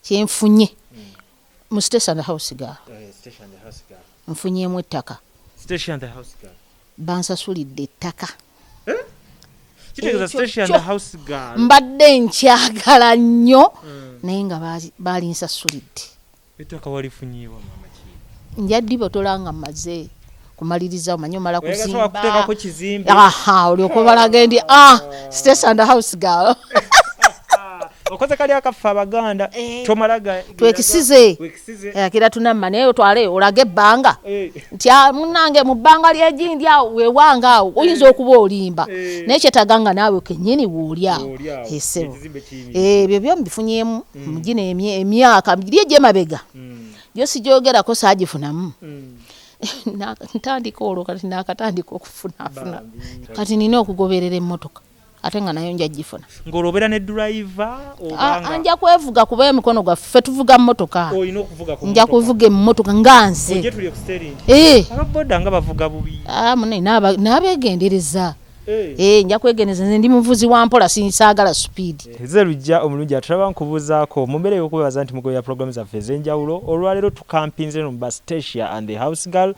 kyenfunye mu Stecia and the house girl. Stecia and the house girl. Nfunyemu ettaka. Stecia and the house girl. Bansasulidde ettaka. Kitegeeza Stecia and the house girl. Mbadde nkyagala nnyo naye nga baali nsasulidde. Ettaka walifunyeewa Maama Kine. Njaddi botolanga maze kumaliriza omanyi omala kuzimba. Kuteekako kizimbe. Olyoka balaga ndi Stecia and the house girl. Okoze kali akafa Abaganda tomalaga twekisize kira tunamma naye otwale olage ebbanga nti munange mu bbanga ly'egindi awo weewanga awo oyinza okuba olimba naye kyetaganga naawe kennyini woolyawo esebo ebyo byo mbifunyemu mugina emyaka giri egy'emabega gyo sijoogerako saagifunamu ntandika olwo kati naakatandika okufunafuna kati nina okugoberera emmotoka ate nga nayo nja gifuna ng'olobera ne driver obanga nja kwevuga kuba emikono gwaffe tuvuga mmotoka oyina okuvuga ku nja kuvuga emmotoka nga nze oje tuli ku steering ababoda nga bavuga bubi mune n'abeegendereza nja kwegendereza nze ndi muvuzi wa mpola sinsaagala speed ze lujja omulungi atulaba nkubuuzaako mu mbeera y'okwebaza nti mugoberera programu zaffe ez'enjawulo olwaleero tukampinze no mu Stecia and the house girl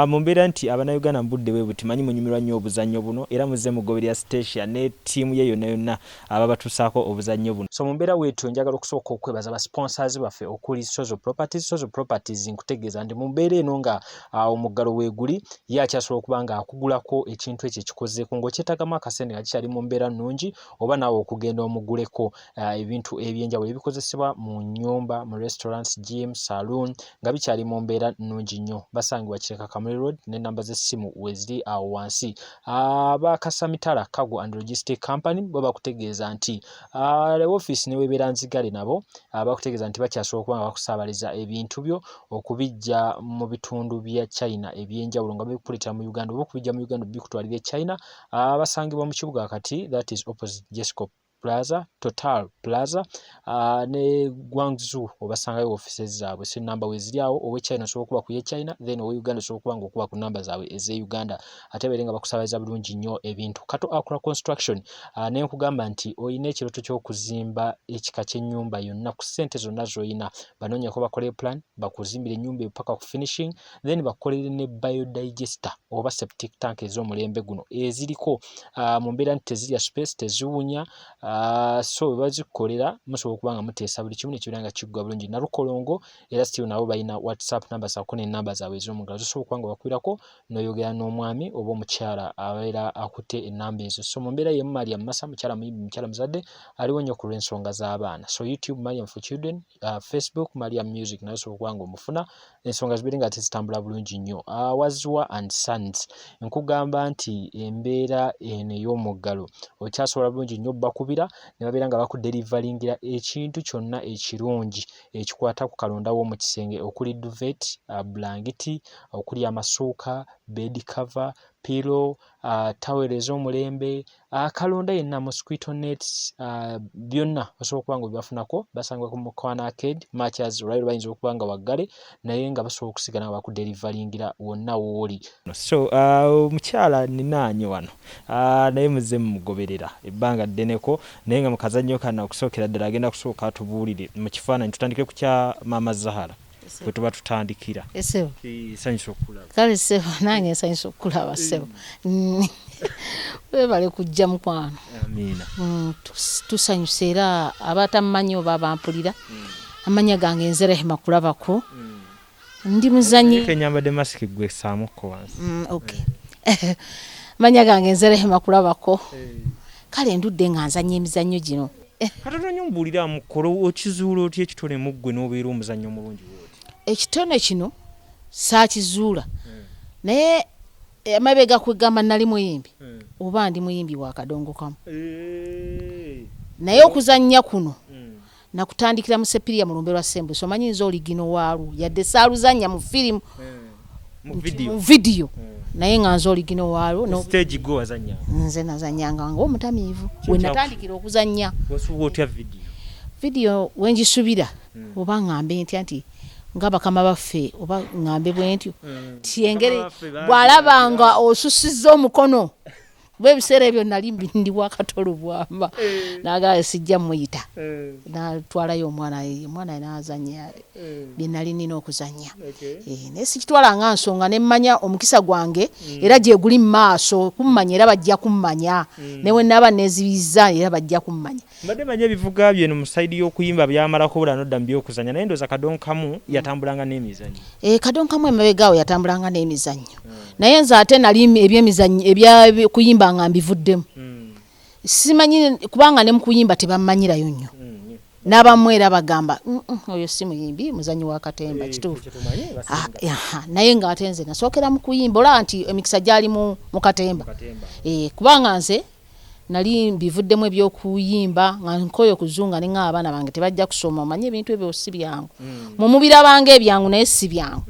mu mbeera nti Abannayuganda mu budde bwe buti manyi munyumirwa nnyo obuzannyo buno era muzze mugoberera Stecia ne ttiimu ye yonna yonna ababatuusaako obuzannyo buno so mu mbeera weetyo njagala okusooka okwebaza ba sponsors baffe okuli Sozo Properties nkutegeeza nti mu mbeera eno nga omuggalo weeguli ye akyasobola okuba nga akugulako ekintu ekyo ekikozeeko kyetagamu akasente nga kikyali mu mbeera nnungi oba naawe okugenda omuguleko ebintu ebyenjawulo ebikozesebwa mu nnyumba mu restaurants gym saloon nga bikyali mu mbeera nnungi nnyo basangibwa Kireka Kamuli Road n'ennamba z'essimu weziri awo wansi abakasamitala Cargo and Logistic Company bo bakutegeeza nti office ne webeera nzigale nabo bakutegeeza nti bakyasobola okuba nga bakusaabaliza ebintu byo okubijja mu bitundu bya China ebyenjawulo nga bikuleetera mu Uganda oba okubijja mu Uganda bikutwalira e China abasangibwa mu kibuga kati that is opposite Jesco Plaza Total Plaza ne Guangzhou obasangayo offices zaabwe so namba weziri awo owe China so okuba ku ye China then owe Uganda so okuba ngokuba ku namba zaabwe eze Uganda ate berenga bakusabaliza bulungi nnyo ebintu kato akula construction ne nkugamba nti oyina ekiroto ky'okuzimba ekika ky'ennyumba yonna ku ssente zonna z'oyina banoonya ko bakole plan bakuzimbira ennyumba epaka ku finishing then bakolere ne biodigester oba septic tank ez'omulembe guno eziriko mu mbeera nti tezirya space teziwunya so bazikolera musobola okuba nga muteesa buli kimu nekibeera nga kiggwa bulungi nalukolongo era still nabo balina WhatsApp number zaako n'ennamba zaabwe ez'omugalo zisobola okuba nga bakwirako n'oyogera n'omwami oba omukyala abeera akutte ennamba ezo so mu mbeera y'emu Mariam Massa mukyala muyimbi mukyala muzadde aliwo nnyo ku lw'ensonga z'abaana so YouTube Mariam for Children Facebook Mariam Music nayo osobola okuba nga omufuna ensonga zibeere nga tezitambula bulungi nnyo Wazwa and Sons nkugamba nti embeera eno ey'omuggalo okyasobola bulungi nnyo bakubira ne babeera nga bakuderivalingira ekintu kyonna ekirungi ekikwata ku kalonda w'omu kisenge okuli duvet blanketi okuli amasuuka bed cover pillow towel ez'omulembe kalonda yenna mosquito nets byonna osobola okuba nga bibafunako basangibwa ku Mukwana Arcade Matches right bayinza okuba nga waggale naye nga basobola okusigala nga bakuderivalingira wonna wooli so omukyala ninaanye wano naye muzze mumugoberera ebbanga ddeneko naye nga mukazannyo kana okusookera ddala agenda kusooka atubuulire mu kifaananyi tutandike ku kya Maama Zahara bwe tuba tutandikira esebo sanyusa okulaba kale sebo nange nsanyusa okulaba sebo webale kujja mukwano amiina tusanyusa era abatamumanyi oba abampulira amanya gange nze Rehema kulabako ndi muzanyi kenyambadde masiki gwe saamuko wansi okay manya gange nze Rehema kulabako kale ndudde nga nzanya emizannyo gino katono nnyo mbuulira mukolo okizuula otya ekitone mu ggwe n'obeera omuzannyo omulungi bwoti ekitone kino saakizuula naye amabega kwegamba nali muyimbi oba ndi muyimbi wa kadongo kamu naye okuzannya kuno nakutandikira mu Sepiria mu lumbe lwa Sembu so manyi nzo oligino waalu yadde saaluzannya mu firimu mu video naye nga nzo oligino waalu no stage go azanya nze nazanyanga ngo omutamiivu we natandikira okuzannya wasuubwa otya video wenjisubira oba ngambe nti nga bakama baffe oba ngambe bwentyo tiengere bwalabanga osusizza omukono bwe biseera ebyo nali ndi wakatolo bwamba naga sijja muyita na twalayo omwana n'azanya bye nali nina okuzanya ne sikitwala nga nsonga ne mmanya omukisa gwange era gye guli maaso kummanya era bajja kummanya newe naba nezibiza era bajja kummanya mbadde manya ebivuga bye mu side y'okuyimba byamalako bula nodda by'okuzanya naye ndoza kadonkamu yatambulanga n'emizannyo kadonkamu emabegaawo yatambulanga n'emizannyo naye nze ate nali ebyemizannyo ebya kuyimba nga mbivuddemu simanyi kubanga ne mu kuyimba tebamanyirayo nnyo n'abamu era bagamba oyo si muyimbi muzannyi wa Katemba kituufu naye ng'ate nze nasookera mu kuyimba olaba nti emikisa gyali mu Katemba kubanga nze nali mbivuddemu ebyokuyimba nga nkoyo kuzunga ne nga abaana bange tebajja kusoma omanye ebintu ebyo si byangu mu mubira bange ebyangu naye si byangu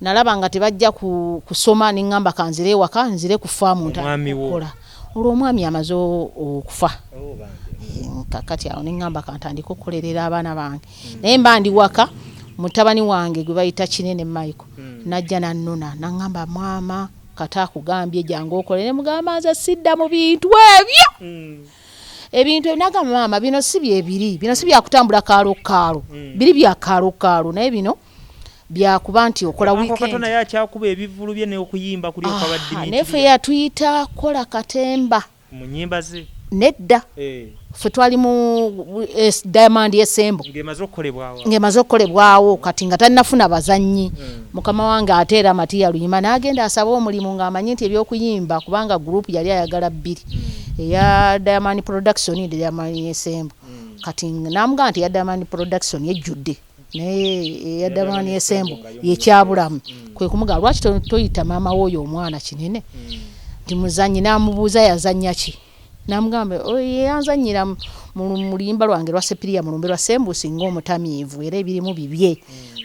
nalaba nga tebajja kusoma ne ngamba kanzire ewaka nzire ku faamu ntakola olwo omwami amaze okufa kakati awo ne ngamba kantandika okukolerera abaana bange naye mba ndi waka mutabani wange gwe bayita Kinene Michael najja nannona nangamba maama kata akugambye jangu okole ne mugamba nze sidda mu bintu ebyo ebintu nagamba maama bino si byebiri bino si byakutambula kaalo biri bya kaalo naye bino byakuba nti okola weekend katona yakyakuba ebivulu bye ne okuyimba kuli okabadde nefe yatuyita kola Katemba mu nyimba ze nedda fe twali mu Diamond Esembo ngemaze okukolebwawo kati nga tannafuna bazannyi mukama wange ateera Matiya Lunyima n'agenda asaba omulimu ng'amanyi nti ebyokuyimba kubanga group yali ayagala bbiri eya Diamond Production ne Diamond Esembo kati namugamba nti ya Diamond Production yejjudde naye ya Diamond Esembo yekyabulamu kwe kumugamba lwaki toyita maama w'oyo omwana Kinene nti muzannyi n'amubuuza yazannya ki namugamba yanzanyira mu luyimba lwange lwa Sepiria mu lumbe lwa Sembusi ng'omutamiivu era ebirimu bibye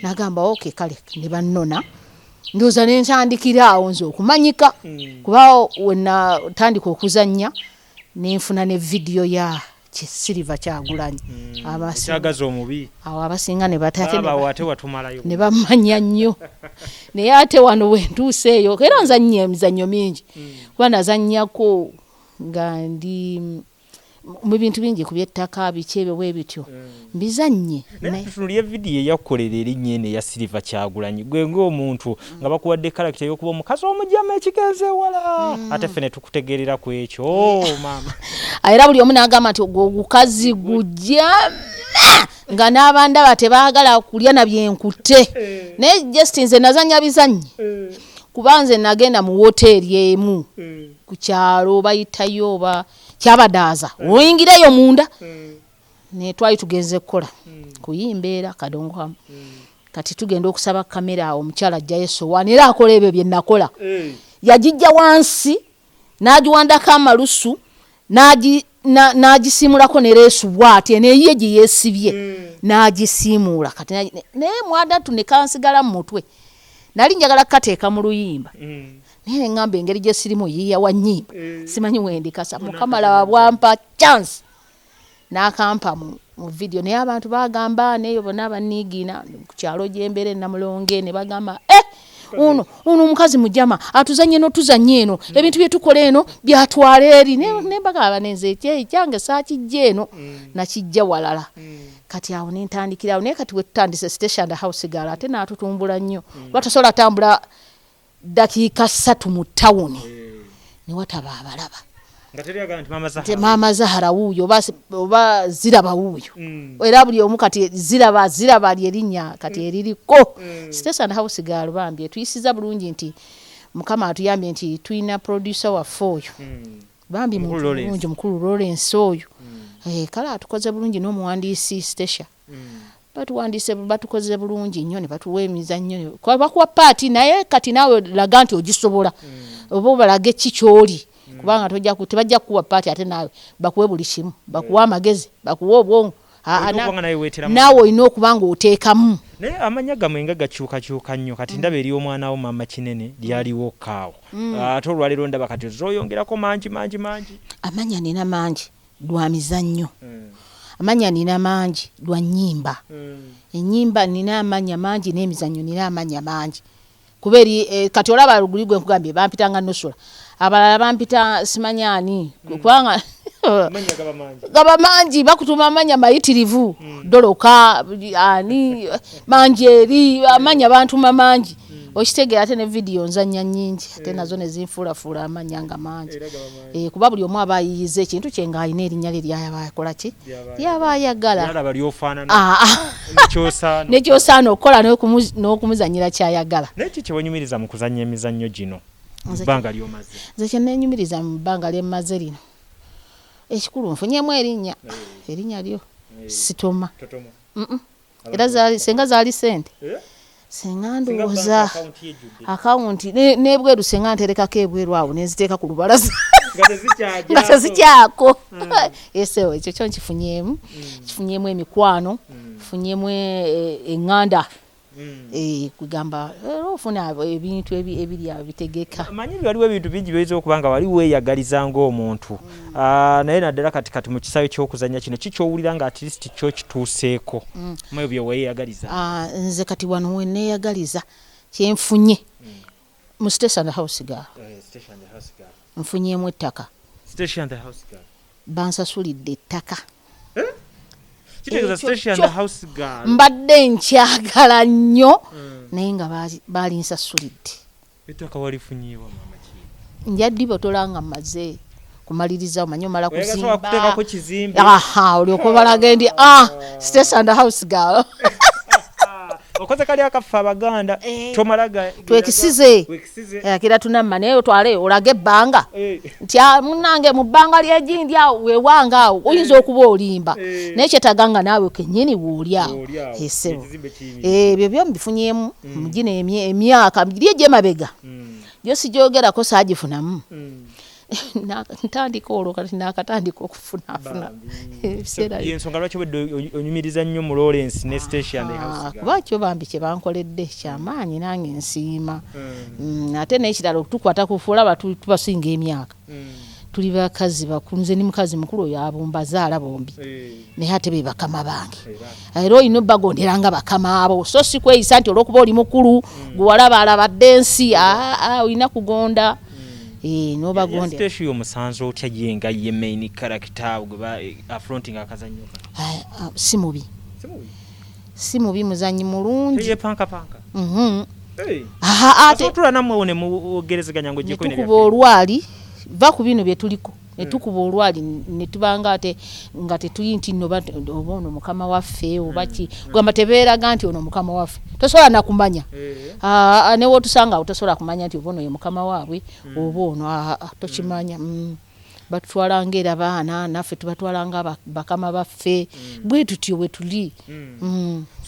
nagamba okay kale ne bannona ndoza ne ntandikira awo nze okumanyika kuba wena tandika okuzannya nenfuna ne video ya Silver Kyagulanyi abasingaza omubi awo abasinga ne batate wate watumalayo ne bamanya nnyo naye ate wano wentuuseeyo era nzannye emizannyo mingi kuba nazannyako nga ndi mu bintu bingi ku by'ettaka bikyebyo bwe bityo mbizannye tutunulie video yakolera erinnya eno ya Silver Kyagulanyi gwe ng'omuntu nga bakuwadde character y'okuba omukazi omujjama ekigenze wala ate fene tukutegerera ku ekyo maama era buli omu n'agamba nti ogukazi gujjama nga n'abandaba tebaagala kulya na byenkutte naye just nze nazanya bizannye kuba nze nagenda mu woteeri emu ku kyalo bayitayo oba Kyabadaaza oyingireyo munda ne twali tugenze kukola kuyimbeera kadongo kati tugenda okusaba kamera omukyala ajjayo sowaani era akola ebyo bye nakola yagijja wansi n'agiwandako amalusu n'agisimulako ne leesu bw'ati neeye gye yeesibye n'agisiimuula kati naye mwadatu ne kansigala mu mutwe nali njagala kukateeka mu luyimba naye ngamba engeri gye sirimu yiya wa nnyimba simanyi wendikasa mukamala wabwampa chance n'akampa mu video naye abantu bagamba neyo bonna abaniigina ku kyalo gy'embeera Namulonge ne bagamba uno omukazi mujama atuzanye no tuzanye eno ebintu bye tukola eno byatwala eri ne bagamba nenze kyange saakijja eno nakijja walala kati awo nentandikirawo naye kati wetutandise Stecia and house girl ate n'atutumbula nnyo batasobola tambula dakiika 3 mu tawuni ne wataba abalaba nga teri agamba nti Maama Zahara wuuyo oba ziraba wuuyo era buli omu kati ziraba lyerinnya kati eririko Stecia and house girl bambye tuyisiza bulungi nti Mukama atuyambye nti tuyina producer waffe oyo bambi mulungi mukulu Lawrence oyo kale atukoze bulungi n'omuwandiisi Stecia batukoze bulungi nnyo ne batuwa emizannyo bakuwa paati naye kati naawe laga nti ogisobola oba obalage ki kyoli kubanga tebajja kuwa paati ate naawe bakuwe buli kimu bakuwa amagezi bakuwa obwongo naawe olina okuba nga oteekamu naye amanya gamwe nga gakyukakyuka nnyo kati ndaba eri omwana wo Maama Kinene lyaliwo kaawo ate olwaleero ndaba kati zoyongerako mangi amanya nina mangi lwa mizannyo amanya nina mangi lwa nnyimba ennyimba nina amanya mangi n'emizannyo nina amanya mangi kuba eri kati olaba luguli gwe nkugambye bampitanga nosula abalala bampita simanyani kubanga gaba mangi bakutuma amanya mayitirivu doloka ani manjeri amanya bantuma mangi okitegera ate ne video nzanya nyingi ate nazo ne zinfuulafula amanya nga mangi kuba buli omu aba ayiyiza ekintu kye ng'alina erinnya lye lyaba akola ki lyaba ayagala nekyosaana okukola n'okumuzanyira kyayagala. naye ki kyewanyumiriza mu kuzanya emizannyo gino mu bbanga ly'omaze? nze kyennenyumiriza mu bbanga lyemmaze lino ekikulu nfunyemu erinnya lyo sitoma era senga zaali sente senga ndowooza akawunti n'ebweru senga nterekako ebweru awo nenziteeka ku lubalaza nga tezikyako esewo ekyo kyo nkifunyemu kifunyemu emikwano kifunyemu eŋŋanda kugamba ofuna ebintu ebiri abitegeka. Manyi waliwo ebintu bingi by'oyinza okuba nga wali weeyagaliza ng'omuntu naye naddala kati mu kisaawe ky'okuzannya kino kikyowulira nga at least kyo kituuseeko mu ebyo weeyagaliza? Nze kati wano we neeyagaliza kyenfunye mu Stecia and the House Girl nfunyemu ettaka. Stecia and the House Girl bansasulidde ettaka. Kitegeeza Stecia and the House Girl mbadde nkyagala nnyo naye nga balinsasulidde. ettaka walifunyiwa Maama Kine? Njaddibotola nga mmaze kumaliriza omanyi omala kuzimba olyoka balaga ndi Stecia and the House Girl okoze kali akafa abaganda tomalaga twekisize kira tunamma naye otwale olage ebbanga nti munange mu bbanga ly'egindi awo weewanga awo oyinza okuba olimba naye kyetaganga naawe kennyini woolyawo esebo ebyo byo mbifunyemu mugina emyaka lyejje mabega gyo sijoogerako saagifunamu ntandika olwo kati nakatandika okufunafuna ebiseera y'ensonga lwaki obedde onyumiriza nnyo mu Lawrence ne Stecia and the House Girl? kuba kyo bambi kye bankoledde kyamaanyi nange nsiima ate n'ekirala tukwata kufuula abantu tubasinga emyaka tuli bakazi bakulu. Nze ni mukazi mukulu oyo abumba zaala bombi naye ate be bakama bange era olina obbagonderanga bakama abo so si kweyisa nti olw'okuba oli mukulu gwe walabalabadde ensi olina kugonda nobagonde. Stecia omusanzo otya yenga ye main character gwe ba affronting akazannyo si mubi muzanyi mulungi yepanka panka ate atula namwe one mugerezeganya ngo jeko ne tukuba olwali va ku bino bye tuliko netukuba olwali netubanga ate nga tetuyinti nno obono mukama waffe obaki gwamba tebeeraga nti ono mukama waffe tosobola nakumanya newo tusanga tosobola kumanya nti obono ye mukama waabwe obono tokimanya batutwalanga era baana naffe tubatwalanga bakama baffe bwe tutyo bwe tuli.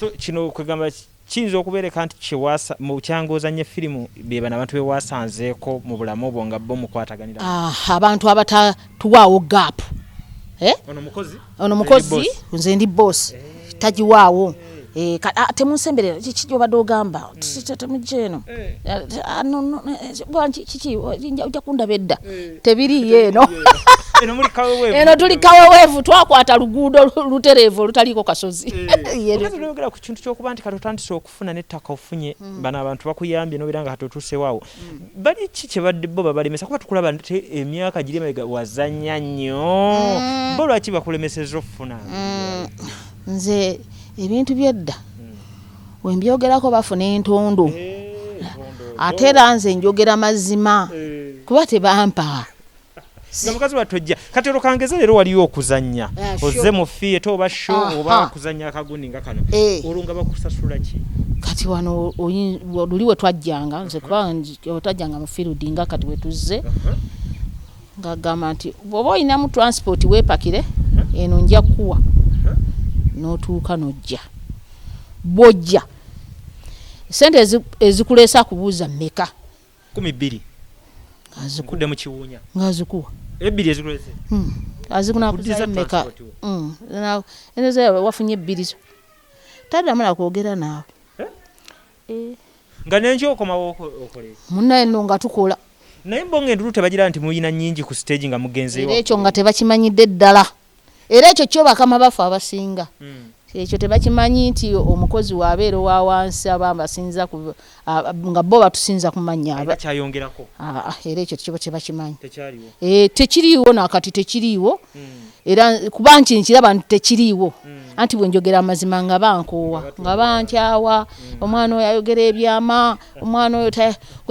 So kino kwegamba kiyinza okubeereka nti kiwasa mu kyangozanya firimu bebana abantu bewasanzeeko mu bulamu obwo nga bo mukwataganira abantu abatatuwaawo gaapu ono mukozi nze ndi boss tagiwaawo temunsemberera kiki obadde ogamba temujjeeno kiki ojja kundaba edda tebiriyo eno eno tuli kaweweevu twakwata luguudo lutereevu olutaliiko kasozi. Tuyogera ku kintu ky'okuba nti katotandise okufuna n'ettaka ofunye bano abantu bakuyambye n'obeera nga katotuusewaawo bali ki kye badde bo babalemesa kuba tukulaba nti emyaka giri emabega wazannya nnyo bo lwaki bakulemeseza okufuna? Nze ebintu byedda wembyogerako bafuna entondo ate era nze njogera mazima kuba tebampa. Nga mukazi watojja katero kangeze leero waliyo okuzannya ozze mu theatre oba show oba okuzannya akaguni nga kano olunga bakusasula ki? Kati wano luli we twajjanga nze kuba twajjanga mu field nga kati we tuzze ngagamba nti bw'oba olinamu transport weepakire eno nja kuwa n'otuuka n'ojja bw'ojja sente ezikuleesa kubuuza mmeka 12 azikudde mu kiwunya ngazikuwa ebbiri ezikuleese azikunakuza mmeka eneze wafunye ebbiri zo taddamu nakwogera naawe nga nenjo okomawo okole munnaye nno nga tukola naye mbonga endulu tebagira nti muyina nnyingi ku stage nga mugenzeewo era ekyo nga tebakimanyidde ddala era ekyo kyo bakama bafe abasinga ekyo tebakimanyi nti omukozi waabeera wa wansi abamba sinza nga bo batusinza kumanya abakyayongerako era ekyo kibo tebakimanyi tekiriwo nakati tekiriwo era kuba nti nkiraba nti tekiriwo anti bwe njogera amazima nga bankoowa nga bankyawa omwana oyo ayogera ebyama omwana oyo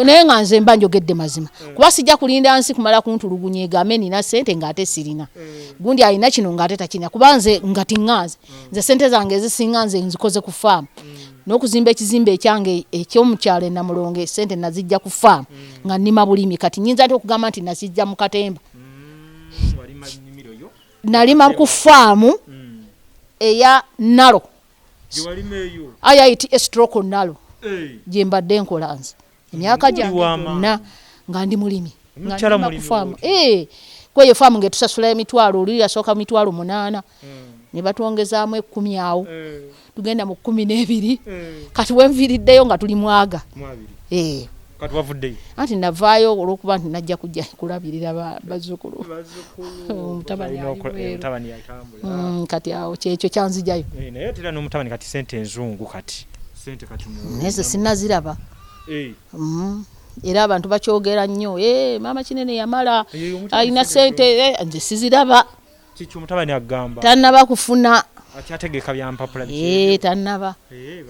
naye nga nze mba njogedde mazima kuba sijja kulinda nsi kumala kuntulugunya egambe nina sente ng'ate sirina gundi alina kino ng'ate takirina kuba nze nga tiŋŋanze nze sente zange ezisinga nze nzikoze ku faamu n'okuzimba ekizimbe ekyange ekyomukyalo enamulonge sente nazijja ku faamu nga nnima bulimi kati nyinza nti okugamba nti nazijja mu Katemba nalima ku faamu eya Nalo ayayiti estroke Nalo gye mbadde nkola nze emyaka gyange yonna nga ndi mulimi nga ku faamu kweyo faamu ngetusasula emitwalo oli yasooka mitwalo 8 ne batwongezaamu 10 awo tugenda mu 12 kati wenviriddeyo nga tuli mwaga kati wavuddeyo anti navaayo olwokuba nti najja kujja kulabirira bazzukulu mutabani kati awo kyekyo kyanzijayo naye tera n'omutabani kati sente enzungu kati sente kati neze sinaziraba era abantu bakyogera nnyo maama Kinene yamala alina sente nze siziraba kiki omutabani agamba tannaba kufuna akyategeka byampapula tannaba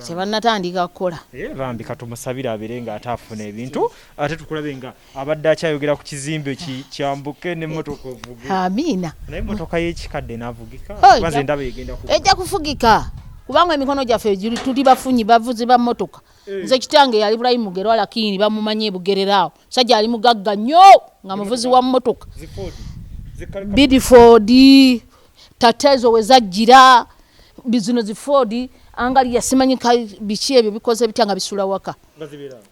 tebanatandika kukola bambi katumusabira abere nga atafuna ebintu ate tukulabe nga abadde akyayogera ku kizimbe kyambuke ne motoka ovuge amina naye motoka y'ekikadde n'avugika baze ndaba egenda ejja kufugika kubanga emikono gyaffe tuli bafunyi bavuzi ba motoka nze kitange yali Ibrahim Mugerwa lakini bamumanye bugererao sajja ali mugagga nnyo nga muvuzi wa motoka Bidford tatezo wezajira bizino zifodi angali yasimanyi biki ebyo bikoze bitanga bisula waka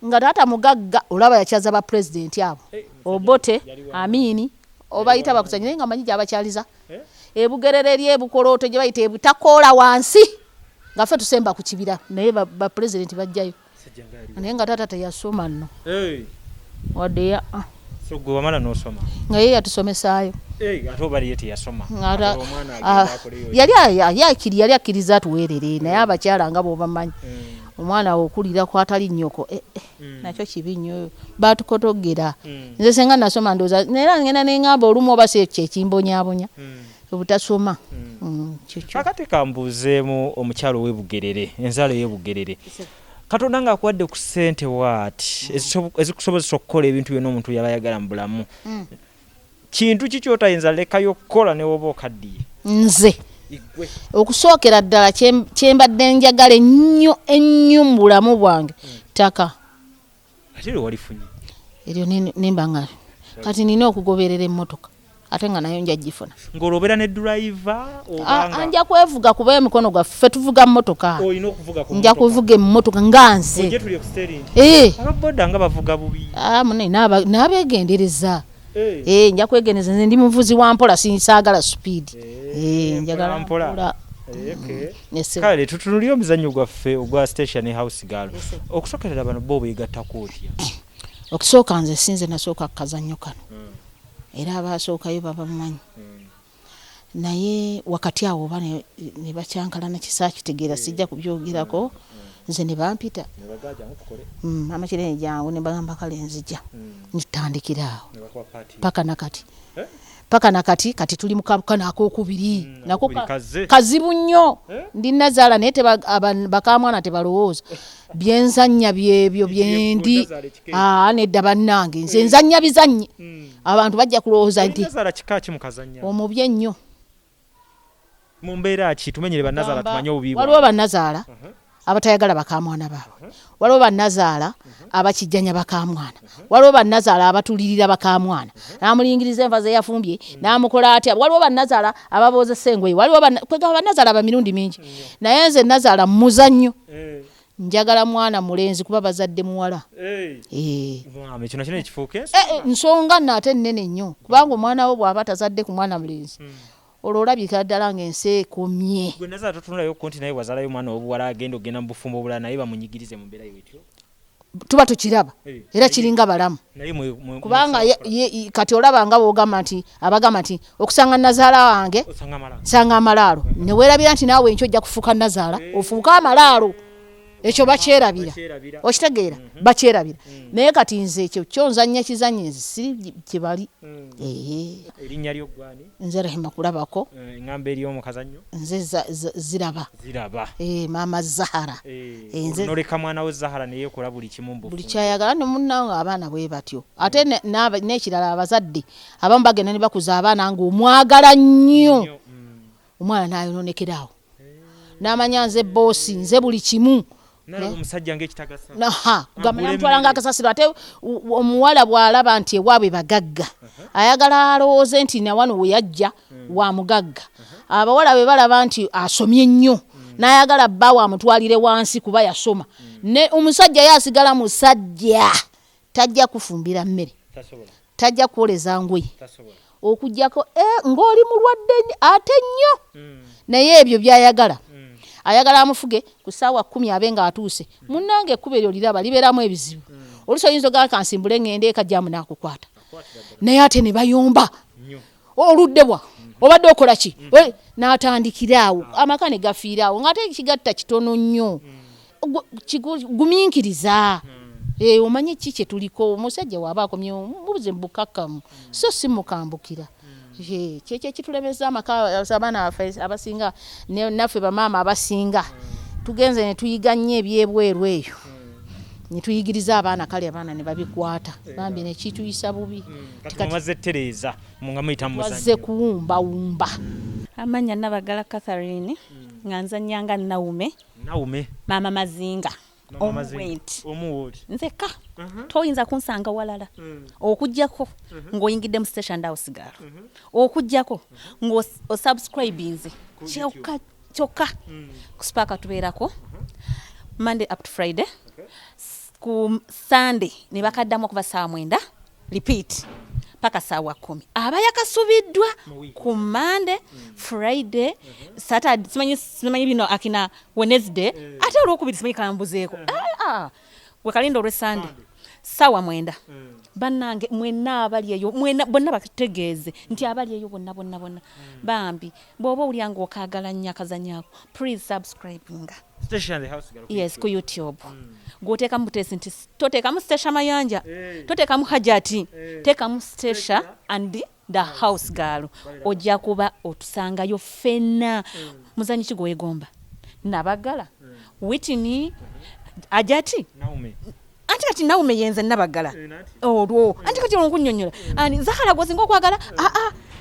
nga tata mugagga olaba yakyaza ba president abo Obote Amini obayita bakusanyira nga manyi abakyaliza ebugerere eri ebukoloto gye bayita ebutakola wansi nga ffe tusemba ku kibira naye ba president bajjayo naye nga tata teyasoma nno wadde ya so gwe wamala n'osoma nga ye yatusomesaayo ate oba yete yasoma yali akkiriza tuweerere naye abakyala nga bw'obamanyi omwana okulira kwatali nnyoko nakyo kibi nnyo batukotogera nze senga nasoma ndooza naye ngenda neŋŋamba olumu oba si kyekimbonyaabonya obutasoma akati kambuuzeemu omukyalo w'ebugerere enzaalo y'ebugerere Katonda nga akuwadde ku ssente waati ezikusobozesa okukola ebintu byonna omuntu yaba ayagala mu bulamu kintu ki ky'otayinza lekayo okukola ne woba okaddiye nze okusookera ddala kyembadde njagala ennyo mu bulamu bwange ttaka ate lwe walifunye eryo nimba nga kati nina okugoberera emmotoka ate nga nayo nja gifuna ng'olobera ne driver obanga nja kwevuga kuba emikono gaffe tuvuga mmotoka olina okuvuga ku nja kuvuga emmotoka nga nze ojje tuli ku steering ababoda nga bavuga bubi mune n'abeegendereza nja kwegendereza nze ndi muvuzi wa mpola sinsaagala speed njagala mpola kale tutunulire omuzannyo gwaffe ogwa Stecia ne house girl okusokerera bano bo beegattako otya okusooka nze sinze nasooka kazannyo kano era abasookayo babamanyi naye wakati awo oba ne bakyankalana kisa kitegeera sijja kubyogerako nze ne bampita Maama Kine jangu ne bagamba kale nzija nitandikira awo paka nakati kati tuli mu kakana ak'okubiri nako kazibu nnyo ndi nazaala naye bakamwana tebalowooza byenzanya byebyo byendi nedda bannange nze nzanya bizanye abantu bajja kulowooza nti omubye ennyo mu mbeera ki tumenyere bannazaala tumanye obubi waliwo bannazaala abatayagala bakamwana baabwe waliwo bannazaala abakijjanya bakamwana waliwo bannazaala abatulirira bakamwana n'amulingiriza enva ze yafumbye n'amukola atya waliwo bannazaala ababoozesa engoye waliwo bannazaala bamirundi mingi naye nze nazaala muzannyo njagala mwana mulenzi kuba bazadde muwala kino kino ekifuuka nsonga nnaate nnene nnyo kubanga omwana wo bw'aba tazadde ku mwana mulenzi olwo olabika ddala ng'ensi ekomye gwe nazaala totunulayo konti naye wazaalayo mwana obuwala agenda ogenda mu bufumbo obulala naye bamunyigirize mu mbeera yetyo tuba tukiraba era kiringa balamu kubanga kati olaba nga bwogamba nti abagamba nti okusanga nazaala wange sanga amalaalo ne weerabira nti naawe enkyo ojja kufuuka nazaala ofuuka amalaalo ekyo bakyerabira okitegeera bakyerabira naye kati nze ekyo kyonzanya kizanyi siri kibali erinnya ly'oggwani nze Rahima kulabako engamba eri omukazannyo nze ziraba Maama Zahara nze noleka mwana we Zahara naye yekola buli kimu mbu buli kyayagala ne munnawe abaana bwe batyo ate n'ekirala abazadde abamu bagenda ne bakuza abaana ng'omwagala nnyo omwana n'ayonoonekerawo n'amanya nze boosi nze buli kimu omusajja ng'ekitagasa kugamba ntwalanga akasasiro ate omuwala bw'alaba nti ewaabwe bagagga ayagala alowooze nti na wano we yajja wa mugagga abawala bwe balaba nti asomye nnyo n'ayagala bba wamutwalire wansi kuba yasoma ne omusajja yasigala musajja tajja kufumbira mmere tajja kwoleza ngoye okujjako ng'oli mulwadde ate nnyo naye ebyo byayagala ayagala amufuge ku ssaawa 10 abe nga atuuse munnange ekkuba eryo liraba libeeramu ebizibu oluusi oyinza ogala kansimbule ngende eka jamu n'akukwata naye ate ne bayomba oludde bwa obadde okola ki n'atandikiraawo amaka ne gafiiraawo ng'ate ekigatta kitono nnyo gumiikiriza omanyi ki kye tuliko omusajja waaba akomyewo mubuze mbukakkamu so si mukambukira kyekyo ekitulemeza amaka abaana baffe abasinga naffe bamaama abasinga tugenze ne tuyiga nnyo ebyebweru eyo ne tuyigiriza abaana kale abaana ne babikwata bambi ne kituyisa bubi kati tereeza munga muyita muzanyo kuwumbawumba amanya Nabagala Catherine nga nzanyanga Naume Maama Mazinga omuwoli nzeka toyinza kunsanga walala okujjako ng'oyingidde mu Stecia and House okujjako ng'osubscribinze kyokka ku Spark tubeerako Monday up to Friday ku Sunday ne bakaddamu okuva saa 9 repeat paka saawa 10 aba yakasubiddwa ku Monday Friday Saturday simanyi bino akina Wednesday ate olwokubiri simanyi kambuzeeko we kalinda olwe Sunday saawa 9 bannange mwenna abali eyo mwenna bonna bategeeze nti abali eyo bonna bambi bw'oba olyanga okaagala nnyo akazanyaako please subscribinga Stecia and the House girl yes ku YouTube goteeka mutesi nti toteekamu Stecia Mayanja toteekamu Hajati teekamu Stecia and the House girl ojja kuba otusangayo fenna muzanyi ki gwegomba Nabagala Whitney Ajati anti kati Naume yenze Nabagala olwo anti kati onkunnyonnyola ani Zahara gwozinga okwagala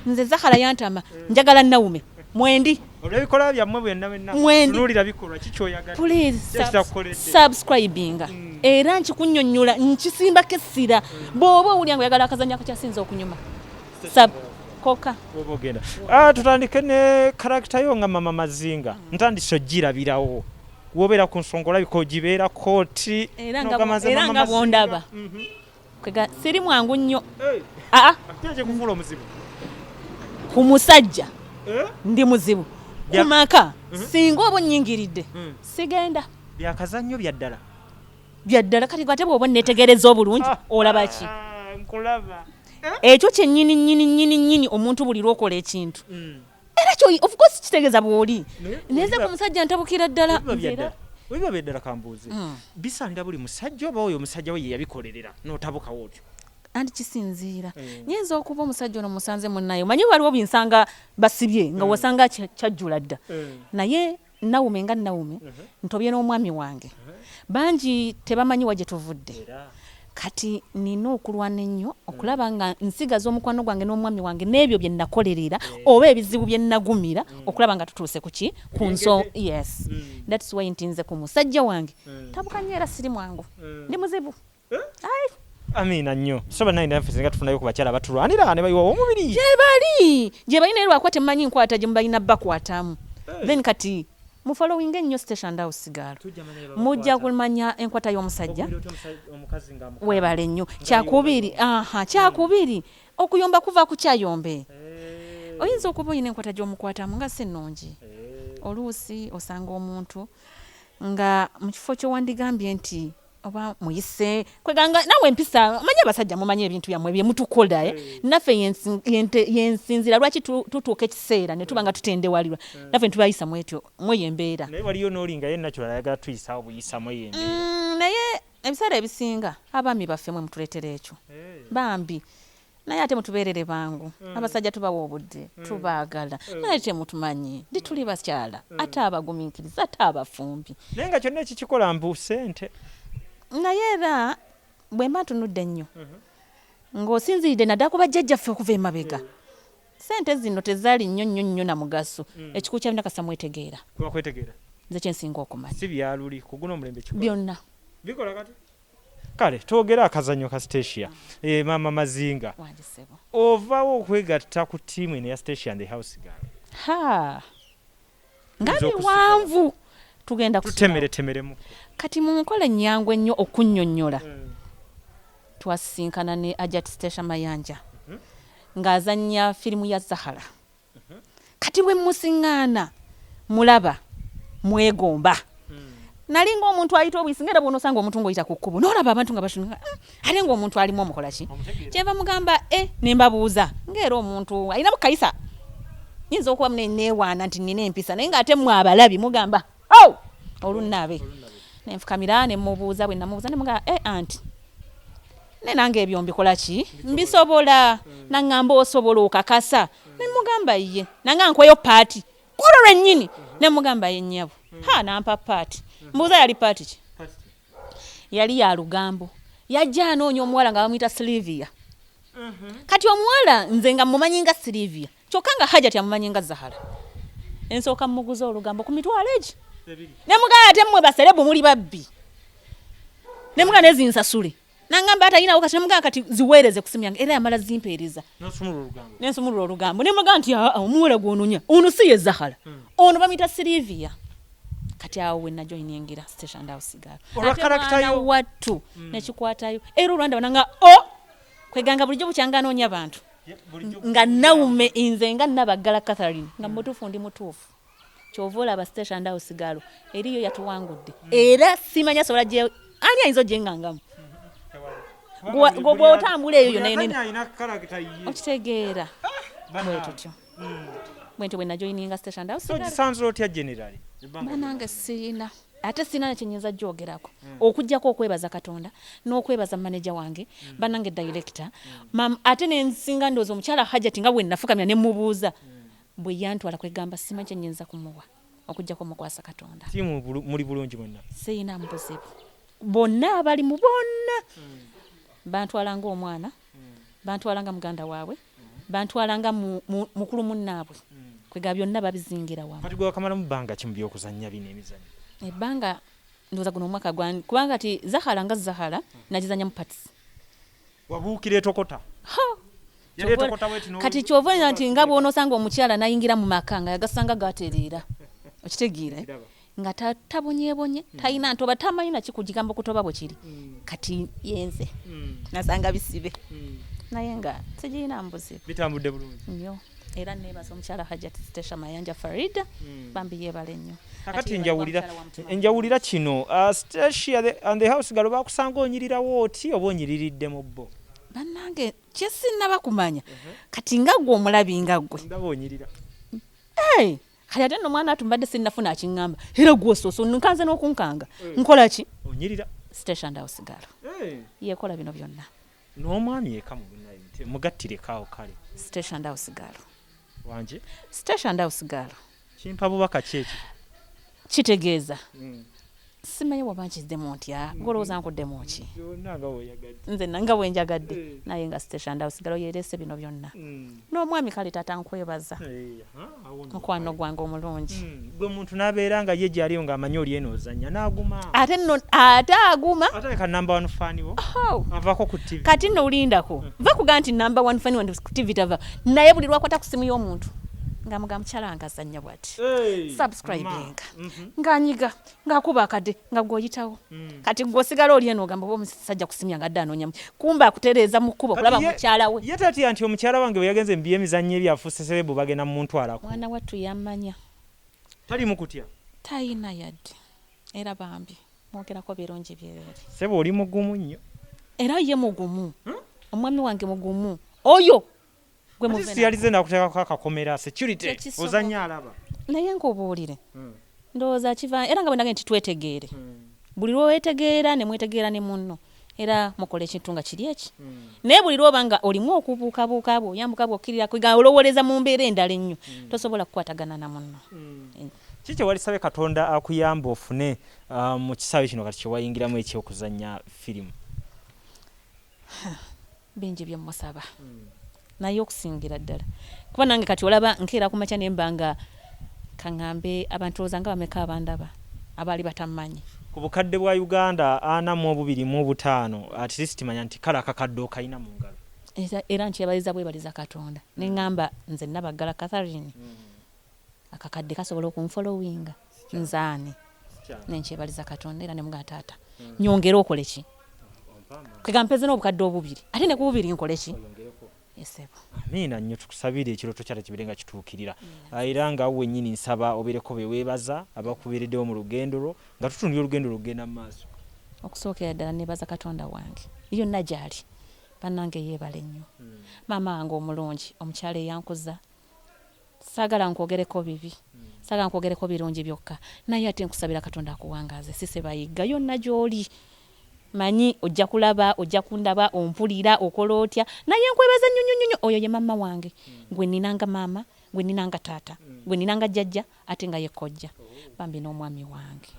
nze Zahara yantama njagala Naume mwendi olebikola byammwe bwenna tunulira bikolwa kikyoyagala please subscribinga era nkikunnyonnyola nkisimbako essira bw'oba owulya yagala akazanyako kyasinza okunyuma koka ogenda tutandike ne karakita yo nga Maama Mazinga ntandise ogirabirawo wobeera ku nsonga olabika ogibeera kooti era nga bwondaba siri mwangu nnyo ku musajja ndi muzibu kumaka singa oba nnyingiridde sigenda byakazannyo byaddala kati gwate bw'oba netegereza obulungi olaba ki nkulaba ekyo kyennyini omuntu buli lwokola ekintu era kyo of course kitegeeza bw'oli neze ku musajja ntabukira ddala webiba byeddala kambuuze bisaanira buli musajja oba oyo omusajja we ye yabikolerera n'otabukawo otyo anti kisinziira nyinza okuba omusajja ono musanze munnaye manyi waliwo binsanga basibye nga wasanga kyajjula dda naye Naume nga Naume ntobye n'omwami wange bangi tebamanyi wa gye tuvudde kati nina okulwana ennyo okulaba nga nsigaza omukwano gwange n'omwami wange n'ebyo bye nakolerera oba ebizibu bye nagumira okulaba nga tutuuse kuki ku nso yes that's why ntinze ku musajja wange tabukanye era siri mwangu ndi muzibu Amina nnyo soba nayi naffe singa tufunayo ku bakyala batulwanira ne bayiwa omubiri gye balina eri wakwate mmanyi nkwata gye mubalina bakwatamu then kati mu following ennyo Stecia and House girl mujja kumanya enkwata y'omusajja webale nnyo kyakubiri okuyomba kuva ku kyayombe oyinza okuba oyina enkwata gy'omukwatamu nga si nnungi oluusi osanga omuntu nga mu kifo kyo wandigambye nti oba muyise kweganga nawe empisa manya basajja mumanye ebintu byamwe bye mutukola naffe yensinzira lwaki tutuuka ekiseera ne tuba nga tutendewalirwa naffe tubayisa mwetyo mweyembeera naye waliyo n'olinga ye natural ayagala tuyisa obuyisa mweyembeera naye ebiseera ebisinga abaami baffe mwe mutuleetera ekyo bambi naye ate mutubeerere bangu abasajja tubawa obudde tubaagala naye temutumanyi ndi tuli bakyala ate abagumiikiriza ate abafumbi naye nga kyonna ekikikola mbu ssente naye era bwe mba ntunudde ennyo ng'osinziridde naddala ku bajjajjaffe okuva emabega ssente zino tezaali nnyo na mugaso ekikulu kya binakasa mwetegeera bakwetegeera nze kyensinga okumanya si byaluli kuguna omulembe kikola byonna bikola kati kale twogera akazannyo ka Stecia Maama Mazinga ovaawo okwegatta ku ttiimu eno ya Stecia and the House Girl nga biwanvu tugenda tutemeretemeremu kati mu nkola ennyangu ennyo okunnyonnyola twasinkana ne Ajat Stecia Mayanja ng'azannya firimu ya Zahara kati bwe musiŋŋaana mulaba mwegomba nali ng'omuntu ayita obuyisi ngera bw'onosanga omuntu ng'oyita ku kkubo n'olaba abantu nga batunga ate ng'omuntu alimu omukola ki kyenva mugamba ne mbabuuza ng'era omuntu alina bukayisa nyinza okuba neewaana nti nina empisa naye ng'ate mmwe abalabi mugamba olunnabe nenfukamira ne mubuuza bwe namubuuza ne mugamba anti ne nange ebyo mbikola ki mbisobola naŋŋamba osobola okakasa ne mugamba ye nanga nkweyo paati kulo lwennyini ne mugamba ye nnyabo nampa paati mbuuza yali paati ki yali ya Lugambo yajja anoonya omuwala nga bamuyita Silivia kati omuwala nze nga mumanyi nga Silivia kyokka nga Hajati amumanyi nga Zahara ensooka muguza Olugambo ku mitwalo egi ne mugamba ate mmwe baserebu muli babbi ne mugamba nezinsasule nangamba atayinawo kati ne mugamba kati ziweereze ku simu yange era yamala zimpeereza nensumulula Olugambo ne mugamba nti omuwala gw'onoonya ono si ye Zahara ono bamuyita Silivia kati awo we najoyiningira Stecia and House Girl olwakarakitayo wattu nekikwatayo era olwanda bananga kweganga bulijjo bukyanga anoonya abantu nga naume inze nga nabagala Catherine nga mutuufu ndi mutuufu kyova olaba Stecia and House Girl eriyo yatuwangudde era simanya sobola gye ani ayinza ogyengangamu gwe otambula eyo yonna okitegeera bwetutyo bwentyo bwe najoyininga Stecia and House Girl ogisanzula otya generally nange siina ate siina nekyenyinza gyogerako okujjako okwebaza Katonda n'okwebaza manager wange banange director ate nensinga ndowooza omukyala Hajati nga bwe nafukamira ne mubuuza bwe yantwala kwegamba simanyi kyenyinza kumuwa okujjako mukwasa Katonda tiimu muli bulungi mwenna siina mbuzibu bonna abalimu bonna bantwalanga omwana bantwalanga muganda waabwe bantwalanga mukulu munnaabwe kwega byonna babizingira wamu kati gwe wakamalamu bbanga ki mu byokuzannya bino emizannyo ebbanga ndowooza guno omwaka gwani kubanga ti Zahara nga Zahara nagizanya mu patisi wabuukira etokota kati kyova nti nga bw'onosanga omukyala nayingira mu maka nga yagasanga gatereera okitegeera nga tabonyebonye talina ntoba tamanyi nakikugigambo kutoba bwe kiri kati yenze nasanga bisibe naye nga sigirina mbuzibu bitambudde bulungi nnyo era nebaza omukyala Hajati Stecia Mayanja Farida bambi yeebale nnyo kakati enjawulira kino Stecia and the House Girl bakusanga onyirirawo oti oba onyiririddemu bo bannange kyesinaba kumanya kati nga gwe omulabi nga gwe ndaba onyirira kati ate nno mwana atumbadde sinnafuna akiŋŋamba era gwososo nkanze n'okunkanga nkola ki onyirira Stecia and House Girl yeekola bino byonna n'omwami eka mugattireko kale Stecia and House Girl wanje Stecia and House Girl kimpa bubaka kyeki kitegeeza simanyi waba nkiddemu ntya golowooza nkuddemu ki nze nanga bwenjagadde naye nga Stecia and House Girl yeerese bino byonna n'omwami kale tata nkwebaza mukwano gwange omulungi gwe muntu n'abeera nga ye gyaliyo ng'amanyi oli eno ozannya n'aguma ate aguma ate ka number 1 faaniwo avaako ku TV kati nno olindako va kugaa nti number 1 faaniwo ku TV tava naye buli lwakwata ku simu y'omuntu nga muga mukyala nga azannya bwati subscribing ng'anyiga ng'akuba akadde nga gwoyitawo kati gwosigala oli eno ogamba oba omusajja kusimya nga adde anoonyamu kumba akutereeza mu kkubo kulaba mukyala we ye tatya nti omukyala wange bwe yagenze mu by'emizannyo ebyafuuse serebu bagenda mu ntwalako mwana wattu yammanya tali mu kutya tayina yadde era bambi mwogerako birungi byebere sebo oli mugumu nnyo era ye mugumu omwami wange mugumu oyo gwe muvena siyalize nakuteekako akakomera security ozanya alaba naye nkubuulire ndowooza kiva era nga bwe nage nti twetegeere buli lwowetegeera ne mwetegeera ne munno era mukola ekintu nga kiri eki naye buli lwoba nga olimu okubuukabuuka abo oyambuka bwokkirira kwiga olowoleza mu mbeera endala ennyo tosobola kukwatagana na munno kiki walisabe Katonda akuyamba ofune mu kisaawe kino kati kyewayingiramu ekyokuzanya firimu bingi byemusaba naye okusingira ddala kuba nange kati olaba nkeera ku makya nemba nga kaŋŋambe abantu ozanga bameka abandaba abaali batammanyi ku bukadde bwa Uganda 42.5 at least manya nti kala akakadde okayina mu ngalo era nkyebaliza bwebaliza Katonda neŋŋamba nze Nabagala Catherine akakadde kasobola okunfollowinga nzaani nenkyebaliza Katonda era nemuga taata nyongera okole ki kwegampeze n'obukadde obubiri ate ne ku bubiri nkole ki esebo amina nnyo tukusabire ekiroto kyala kibirenga kituukirira era nga we nnyini nsaba obereko beweebaza abakubiriddewo mu lugendo lwo nga tutundira olugendo lugenda mu maaso okusookera ddala nebaza Katonda wange yonna gyali bannange yeebale nnyo maama wange omulungi omukyala eyankuza saagala nkwogereko bibi saagala nkwogereko birungi byokka naye ate nkusabira Katonda akuwangaaze sisebayiga yonna gy'oli manyi ojja kulaba ojja kundaba ompulira okola otya naye nkwebaza nnyo oyo ye maama wange gwe ninanga maama gwe ninanga taata gwe ninanga jjajja ate nga ye kojja bambi n'omwami wange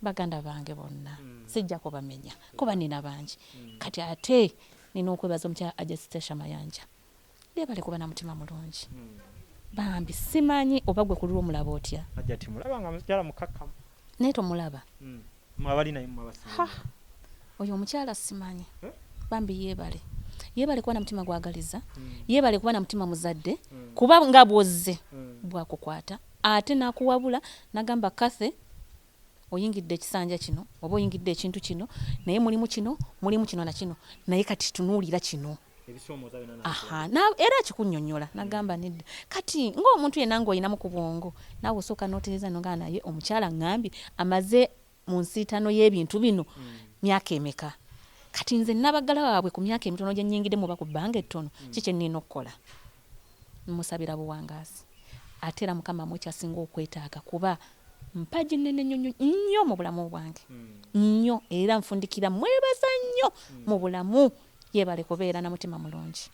baganda bange bonna sijja kubamenya kuba nina bangi kati ate nina okwebaza omukyala ajja Stecia Mayanja leebale kuba na mutima mulungi bambi simanyi oba gwe kulira omulaba otya ajja timulaba nga mukyala mukakkamu naye tomulaba mwabali naye mwabasima oyo omukyala simanyi bambi yeebale kuba na mutima gwagaliza yeebale kuba na mutima muzadde kuba nga bwozze bwakukwata ate nakuwabula nagamba Kathe oyingidde ekisanja kino oba oyingidde ekintu kino naye mulimu kino na kino naye kati tunuulira kino era kikunnyonnyola nagamba nedda kati ng'omuntu yenna ng'oyinamu ku bwongo naawe osooka n'otereeza nonga naye omukyala ŋŋambi amaze mu nsiitano y'ebintu bino myaka emeka kati nze Nabagala waabwe ku myaka emitono gye nnyingiddemu oba ku bbanga ettono kiki nnina okukola mmusabira buwangaazi ate era Mukama mwekyasinga okwetaaga kuba mpaji nnene nnyo mu bulamu bwange nnyo era nfundikira mwebaza nnyo mu bulamu yeebale kubeera na mutima mulungi